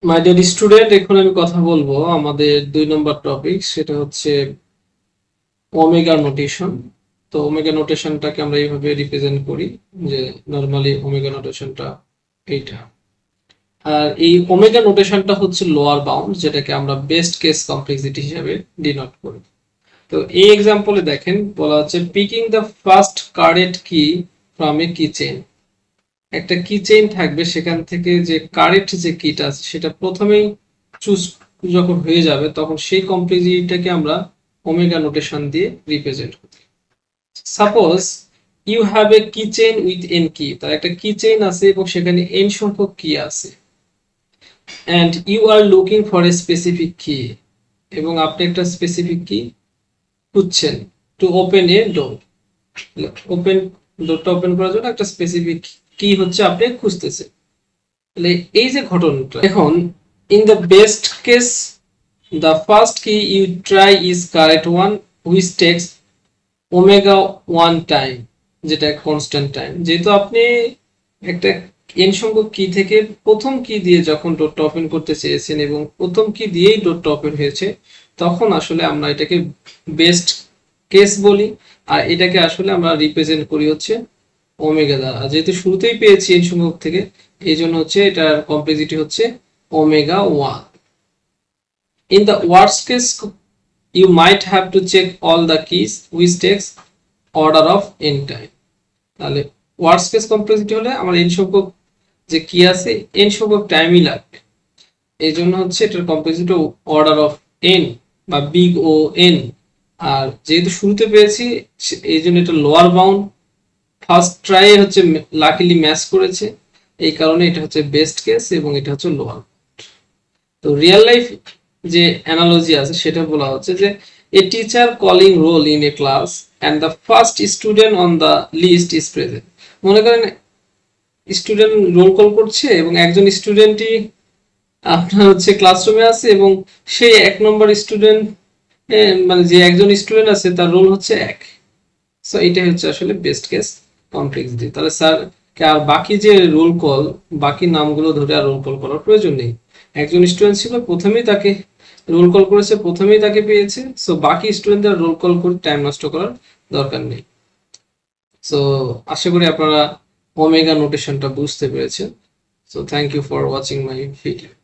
My dear student, এখন আমি কথা বলবো আমাদের 2 নম্বর টপিক, সেটা হচ্ছে ওমেগা নোটেশন। তো ওমেগা নোটেশনটাকে আমরা এইভাবে রিপ্রেজেন্ট করি যে নরমালি ওমেগা নোটেশনটা এইটা। আর এই ওমেগা নোটেশনটা হচ্ছে লোয়ার বাউন্ড, যেটাকে আমরা বেস্ট কেস কমপ্লেক্সিটি হিসেবে ডিনোট করি। তো এই এক্সাম্পলে দেখেন বলা হচ্ছে পিকিং দ্য ফার্স্ট কারেক্ট কি ফ্রম এ কি চেইন। একটা কি চেইন থাকবে, সেখান থেকে যে কারেক্ট যে কিটা আছে সেটা প্রথমেই চুজ যখন হয়ে যাবে তখন সেই কমপ্লেক্সিটিটাকে আমরা ওমেগা নোটেশন দিয়ে রিপ্রেজেন্ট করি। সাপোজ ইউ হ্যাভ এ কি চেইন উইথ এন কি, তার একটা কি চেইন আছে এবং সেখানে এন সংখ্যক কি আছে, and you are looking for a specific key, এবং আপনি একটা স্পেসিফিক কি খুঁজছেন to open a door. Open ডোরটা ওপেন করার জন্য একটা স্পেসিফিক কি হচ্ছে আপনি খুঁজতেছেন। তাহলে এই যে ঘটনাটা, এখন in the best case the first key you try is correct one which takes omega one time, যেটা কনস্ট্যান্ট টাইম। যেহেতু আপনি একটা এন সংখ্যক কি থেকে প্রথম কি দিয়ে যখন ডোরটা ওপেন করতে চেয়েছেন এবং প্রথম কি দিয়েই ডোরটা ওপেন হয়েছে, তখন আসলে আমরা এটাকে বেস্ট কেস বলি। আর এটাকে আসলে আমরা রিপ্রেজেন্ট করি হচ্ছে ওমেগা দ্বারা। যেহেতু শুরুতেই পেয়েছি এন সংখ্যক থেকে, এই জন্য হচ্ছে এটার কমপ্লেক্সিটি হচ্ছে omega one. In the worst case you might have to check all the keys which takes order of n time। তাহলে ওয়ার্স্ট কেস কমপ্লেক্সিটি হলে আমার n সংখ্যক যে কি আছে n সংখ্যক টাইমই লাগবে, এই জন্য হচ্ছে এটার কমপ্লেক্সিটি অর্ডার অফ n বা বিগ ও n। আর যেহেতু শুরুতে পেয়েছি এই জন্য এটা লোয়ার বাউন্ড, ফার্স্ট ট্রাই হচ্ছে লাকিলি ম্যাচ করেছে, এই কারণে এটা হচ্ছে বেস্ট কেস এবং এটা হচ্ছে লোয়ার। তো রিয়েল লাইফ যে অ্যানালজি আছে সেটা বলা হচ্ছে যে a teacher calling roll in a class and the first student on the list is present. মনে করেন স্টুডেন্ট রোল কল করছে এবং একজন স্টুডেন্টই আপনার হচ্ছে ক্লাসরুমে আছে এবং সেই 1 নম্বর স্টুডেন্ট, মানে যে একজন স্টুডেন্ট আছে তার রোল হচ্ছে 1। সো এটাই হচ্ছে আসলে বেস্ট কেস কমপ্লেক্সিটি। তাহলে স্যার আর বাকি যে রোল কল, বাকি নামগুলো ধরে আর রোল কল করার প্রয়োজন নেই। একজন স্টুডেন্ট ছিল, প্রথমেই তাকে রোল কল করেছে, প্রথমেই তাকে পেয়েছে। সো বাকি স্টুডেন্টদের রোল কল করে টাইম নষ্ট করার দরকার নেই। সো আশা করি আপনারা ওমেগা নোটেশনটা বুঝতে পেরেছেন। So thank you for watching my video.